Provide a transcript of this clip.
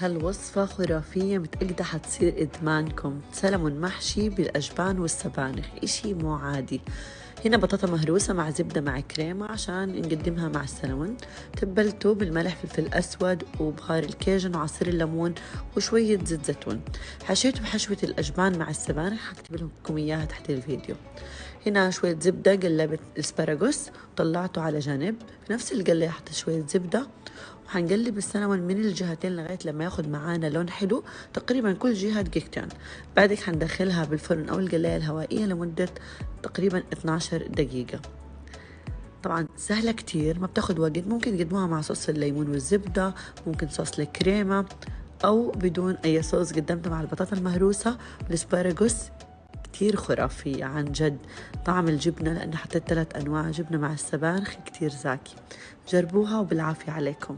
هالوصفة خرافية متأكدة حتصير إدمانكم. سلمون محشي بالأجبان والسبانخ، إشي مو عادي. هنا بطاطا مهروسة مع زبدة مع كريمة عشان نقدمها مع السلمون. تبلته بالملح فلفل أسود وبهار الكيجن وعصير الليمون وشوية زيت زيتون. حشيته بحشوة الأجبان مع السبانخ، هكتب لكم إياها تحت الفيديو. هنا شوية زبدة، قلبت الاسبراغوس وطلعته على جنب. في نفس القلة حط شوية زبدة، وحنقلب السلمون من الجهتين لغاية لما ياخد معانا لون حلو، تقريبا كل جهة دقيقتين. بعدك حندخلها بالفرن أو القلاية الهوائية لمدة تقريبا 12 دقيقة. طبعا سهلة كتير، ما بتاخد وقت. ممكن تقدموها مع صوص الليمون والزبدة، ممكن صوص الكريمة، أو بدون أي صوص. قدمتها مع البطاطا المهروسة والاسبراغوس، كتير خرافية عن جد. طعم الجبنة، لأن حطيت 3 أنواع جبنة مع السبانخ، كتير زاكي. جربوها وبالعافية عليكم.